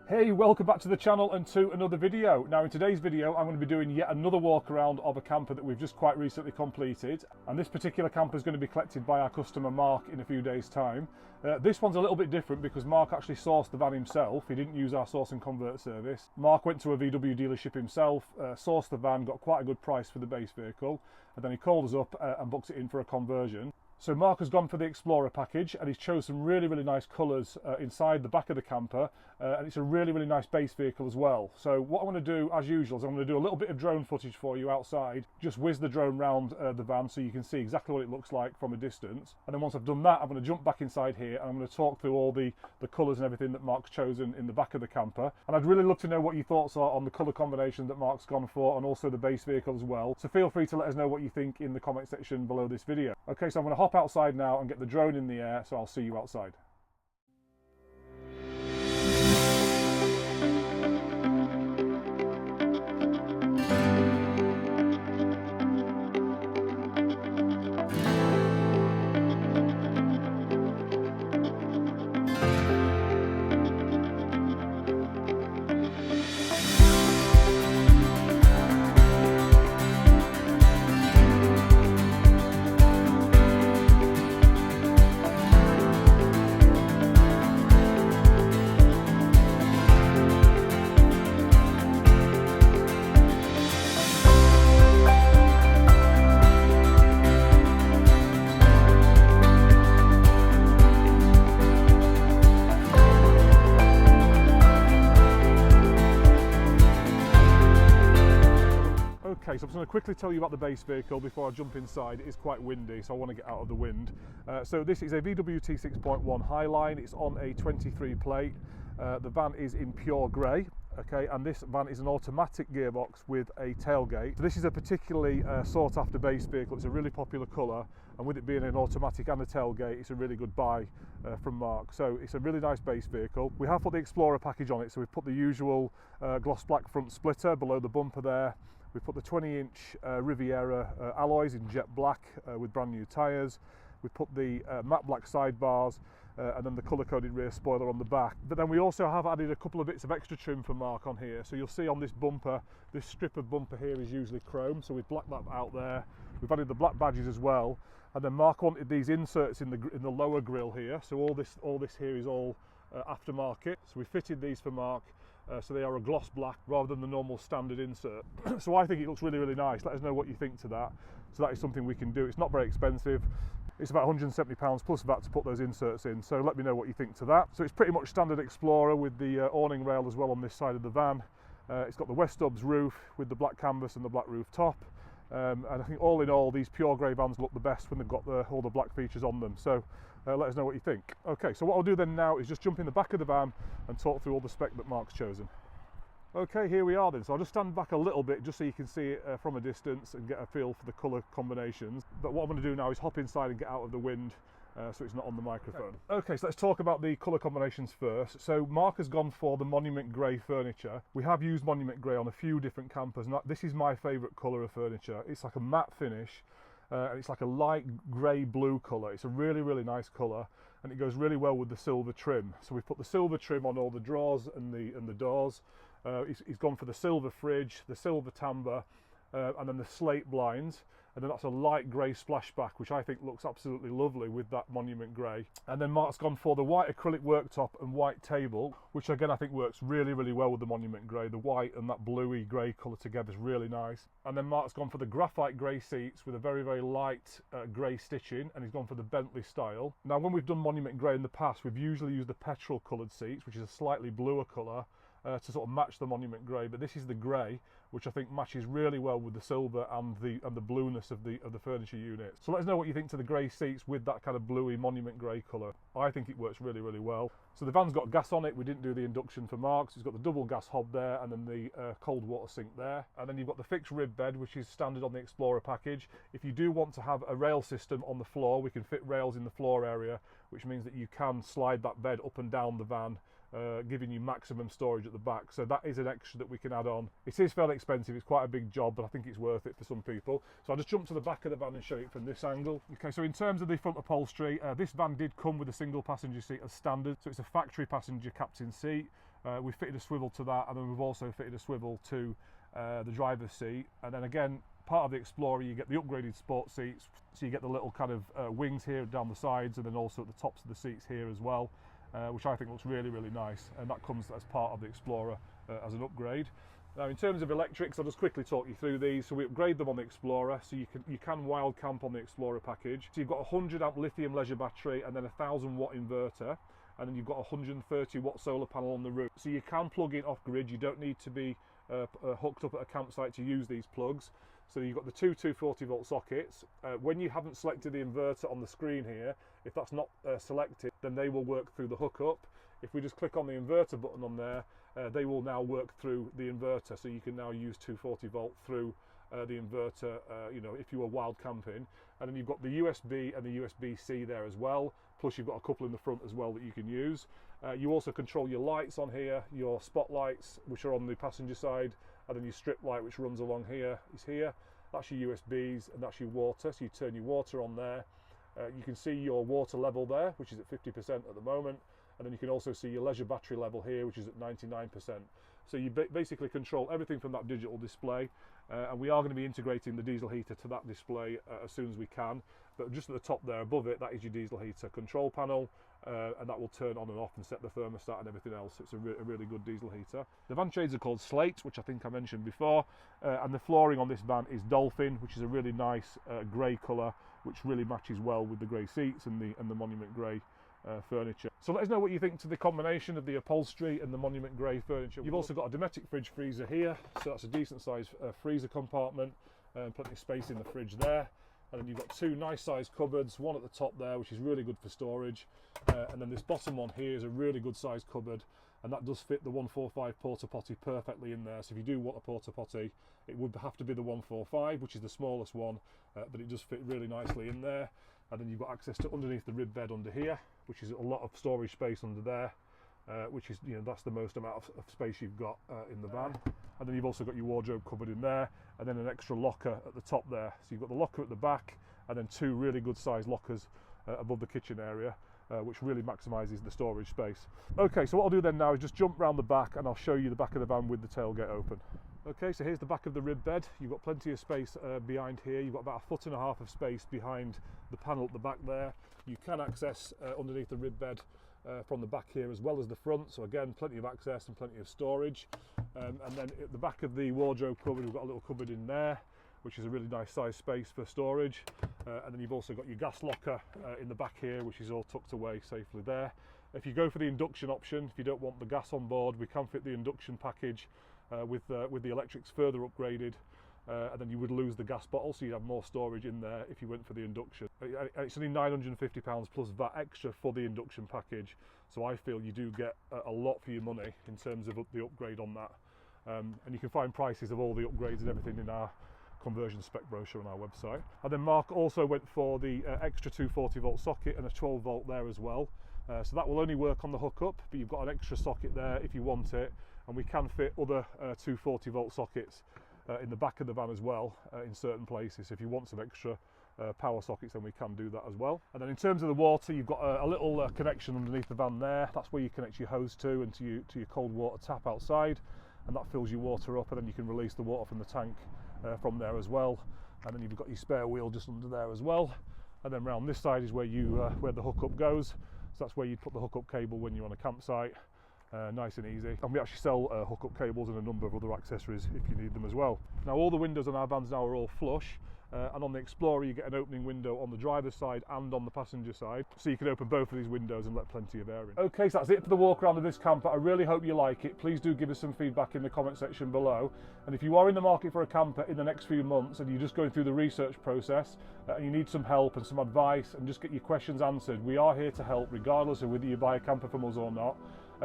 Hey, welcome back to the channel and to another video. Now in today's video I'm going to be doing yet another walk around of a camper that we've just quite recently completed, and this particular camper is going to be collected by our customer Mark in a few days time. This one's a little bit different because Mark actually sourced the van himself. He didn't use our source and convert service. Mark went to a VW dealership himself, sourced the van, got quite a good price for the base vehicle, and then he called us up and booked it in for a conversion. So Mark has gone for the Explorer package and he's chose some really nice colours inside the back of the camper, and it's a really nice base vehicle as well. So what I'm going to do as usual is I'm going to do a little bit of drone footage for you outside, just whiz the drone round the van so you can see exactly what it looks like from a distance, and then once I've done that I'm going to jump back inside here and I'm going to talk through all the colours and everything that Mark's chosen in the back of the camper. And I'd really love to know what your thoughts are on the colour combination that Mark's gone for and also the base vehicle as well, so feel free to let us know what you think in the comment section below this video. Okay, so I'm going to hop outside now and get the drone in the air, so I'll see you outside. Okay, so I'm just going to quickly tell you about the base vehicle before I jump inside. It is quite windy, so I want to get out of the wind. So this is a VW T6.1 Highline. It's on a 23 plate. The van is in pure grey. Okay, and this van is an automatic gearbox with a tailgate. So this is a particularly sought after base vehicle. It's a really popular colour, and with it being an automatic and a tailgate, it's a really good buy from Mark. So it's a really nice base vehicle. We have put the Explorer package on it, so we've put the usual gloss black front splitter below the bumper there. We've put the 20-inch Riviera alloys in jet black with brand new tyres. We've put the matte black sidebars and then the colour-coded rear spoiler on the back. But then we also have added a couple of bits of extra trim for Mark on here. So you'll see on this bumper, this strip of bumper here is usually chrome, so we've blacked that out there. We've added the black badges as well. And then Mark wanted these inserts in the lower grille here. So all this here is all aftermarket. So we fitted these for Mark. So they are a gloss black rather than the normal standard insert. So I think it looks really nice. Let us know what you think to that. So that is something we can do. It's not very expensive. It's about £170 plus VAT to put those inserts in. So let me know what you think to that. So it's pretty much standard Explorer with the awning rail as well on this side of the van. It's got the West Stubbs roof with the black canvas and the black roof top. And I think all in all, these pure grey vans look the best when they've got all the black features on them. So let us know what you think. Okay, so what I'll do then now is just jump in the back of the van and talk through all the spec that Mark's chosen. Okay, here we are then. So I'll just stand back a little bit just so you can see it from a distance and get a feel for the colour combinations. But what I'm going to do now is hop inside and get out of the wind so it's not on the microphone. Okay, so let's talk about the colour combinations first. So Mark has gone for the Monument Grey furniture. We have used Monument Grey on a few different campers. Now, this is my favourite colour of furniture. It's like a matte finish. And it's like a light grey blue colour. It's a really nice colour, and it goes really well with the silver trim. So we've put the silver trim on all the drawers and the doors. He's gone for the silver fridge, the silver timbre, and then the slate blinds. And then that's a light grey splashback, which I think looks absolutely lovely with that Monument Grey. And then Mark's gone for the white acrylic worktop and white table, which again I think works really well with the Monument Grey. The white and that bluey grey colour together is really nice. And then Mark's gone for the graphite grey seats with a very light grey stitching, and he's gone for the Bentley style. Now when we've done Monument Grey in the past, we've usually used the petrol coloured seats, which is a slightly bluer colour, to sort of match the Monument Grey, but this is the grey, which I think matches really well with the silver and the blueness of the furniture unit. So let us know what you think to the grey seats with that kind of bluey Monument Grey colour. I think it works really well. So the van's got gas on it. We didn't do the induction for Mark's. It's got the double gas hob there and then the cold water sink there. And then you've got the fixed rib bed, which is standard on the Explorer package. If you do want to have a rail system on the floor, we can fit rails in the floor area, which means that you can slide that bed up and down the van, giving you maximum storage at the back. So that is an extra that we can add on. It is fairly expensive, it's quite a big job, but I think it's worth it for some people. So I'll just jump to the back of the van and show it from this angle. Okay, so in terms of the front upholstery, this van did come with a single passenger seat as standard, so it's a factory passenger captain seat. We've fitted a swivel to that, and then we've also fitted a swivel to the driver's seat. And then again, part of the Explorer, you get the upgraded sport seats, so you get the little kind of wings here down the sides, and then also at the tops of the seats here as well, which I think looks really, really nice, and that comes as part of the Explorer as an upgrade. Now, in terms of electrics, I'll just quickly talk you through these. So we upgrade them on the Explorer, so you can wild camp on the Explorer package. So you've got a 100 amp lithium leisure battery and then a 1000 watt inverter, and then you've got a 130 watt solar panel on the roof. So you can plug in off grid. You don't need to be hooked up at a campsite to use these plugs. So you've got the two 240 volt sockets. When you haven't selected the inverter on the screen here, if that's not selected, then they will work through the hookup. If we just click on the inverter button on there, they will now work through the inverter, so you can now use 240 volt through the inverter, you know, if you were wild camping. And then you've got the USB and the USB-C there as well, plus you've got a couple in the front as well that you can use. You also control your lights on here, your spotlights, which are on the passenger side, and then your strip light, which runs along here, is here. That's your USBs, and that's your water, so you turn your water on there. You can see your water level there, which is at 50% at the moment. And then you can also see your leisure battery level here, which is at 99%. So you basically control everything from that digital display, and we are going to be integrating the diesel heater to that display as soon as we can. But just at the top there above it, that is your diesel heater control panel, and that will turn on and off and set the thermostat and everything else. It's a really good diesel heater. The van shades are called Slate, which I think I mentioned before, and the flooring on this van is Dolphin, which is a really nice grey colour, which really matches well with the grey seats and the Monument Grey furniture. So let us know what you think to the combination of the upholstery and the Monument Grey furniture. You've also got a Dometic fridge freezer here, so that's a decent sized freezer compartment, plenty of space in the fridge there. And then you've got two nice sized cupboards, one at the top there, which is really good for storage, and then this bottom one here is a really good sized cupboard, and that does fit the 145 porta potty perfectly in there. So if you do want a porta potty, it would have to be the 145, which is the smallest one, but it does fit really nicely in there. And then you've got access to underneath the rib bed under here, which is a lot of storage space under there, which is, you know, that's the most amount of space you've got in the van. And then you've also got your wardrobe cupboard in there, and then an extra locker at the top there. So you've got the locker at the back, and then two really good sized lockers above the kitchen area, which really maximises the storage space. Okay, so what I'll do then now is just jump round the back, and I'll show you the back of the van with the tailgate open. Okay, so here's the back of the rib bed. You've got plenty of space behind here. You've got about 1.5 foot of space behind the panel at the back there. You can access underneath the rib bed from the back here as well as the front. So again, plenty of access and plenty of storage. And then at the back of the wardrobe cupboard, we've got a little cupboard in there, which is a really nice size space for storage. And then you've also got your gas locker in the back here, which is all tucked away safely there. If you go for the induction option, if you don't want the gas on board, we can fit the induction package with the electrics further upgraded, and then you would lose the gas bottle, so you'd have more storage in there if you went for the induction. It's only £950 plus VAT extra for the induction package, so I feel you do get a lot for your money in terms of the upgrade on that. And you can find prices of all the upgrades and everything in our conversion spec brochure on our website. And then Mark also went for the extra 240 volt socket and a 12 volt there as well. So that will only work on the hookup, but you've got an extra socket there if you want it, and we can fit other 240 volt sockets in the back of the van as well in certain places. If you want some extra power sockets, then we can do that as well. And then in terms of the water, you've got a little connection underneath the van there. That's where you connect your hose to and to your cold water tap outside, and that fills your water up, and then you can release the water from the tank from there as well. And then you've got your spare wheel just under there as well. And then round this side is where where the hookup goes. So that's where you put the hookup cable when you're on a campsite. Nice and easy. And we actually sell hookup cables and a number of other accessories if you need them as well. Now all the windows on our vans now are all flush, and on the Explorer you get an opening window on the driver's side and on the passenger side, so you can open both of these windows and let plenty of air in. Okay, so that's it for the walk around of this camper. I really hope you like it. Please do give us some feedback in the comment section below, and if you are in the market for a camper in the next few months and you're just going through the research process and you need some help and some advice and just get your questions answered, we are here to help regardless of whether you buy a camper from us or not.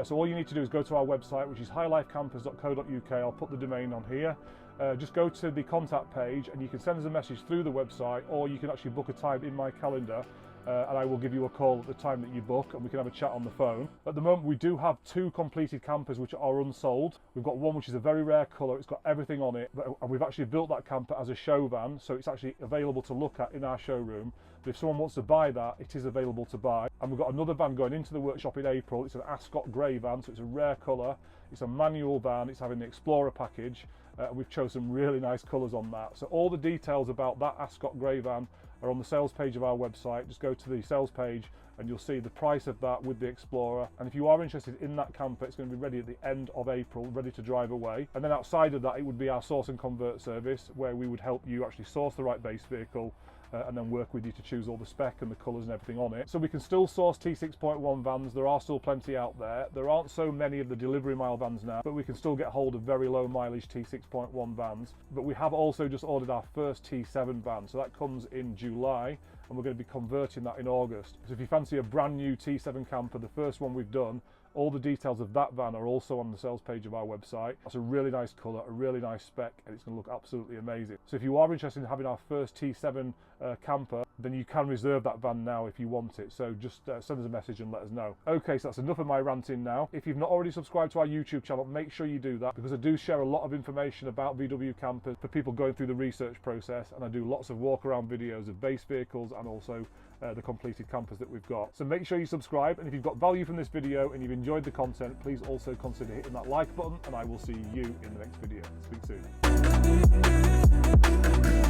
So all you need to do is go to our website, which is highlifecampers.co.uk. I'll put the domain on here. Just go to the contact page and you can send us a message through the website, or you can actually book a time in my calendar and I will give you a call at the time that you book and we can have a chat on the phone. At the moment we do have 2 completed campers which are unsold. We've got one which is a very rare colour, it's got everything on it, and we've actually built that camper as a show van, so it's actually available to look at in our showroom. But if someone wants to buy that, it is available to buy. And we've got another van going into the workshop in April. It's an Ascot grey van, so it's a rare colour, It's a manual van, it's having the Explorer package. We've chosen some really nice colours on that. So all the details about that Ascot grey van are on the sales page of our website. Just go to the sales page and you'll see the price of that with the Explorer. And if you are interested in that camper, it's going to be ready at the end of April, ready to drive away. And then outside of that, it would be our source and convert service, where we would help you actually source the right base vehicle and then work with you to choose all the spec and the colours and everything on it. So we can still source T6.1 vans. There are still plenty out there. There aren't so many of the delivery mile vans now, but we can still get hold of very low mileage T6.1 vans. But we have also just ordered our first T7 van, so that comes in July, and we're going to be converting that in August. So if you fancy a brand new T7 camper, the first one we've done, all the details of that van are also on the sales page of our website. That's a really nice colour, a really nice spec, and it's going to look absolutely amazing. So if you are interested in having our first T7 camper, then you can reserve that van now if you want it. So just send us a message and let us know. Okay, so that's enough of my ranting now. If you've not already subscribed to our YouTube channel, make sure you do that, because I do share a lot of information about VW campers for people going through the research process, and I do lots of walk around videos of base vehicles and also the completed campers that we've got. So make sure you subscribe, and if you've got value from this video and you've enjoyed the content, please also consider hitting that like button, and I will see you in the next video. Speak soon.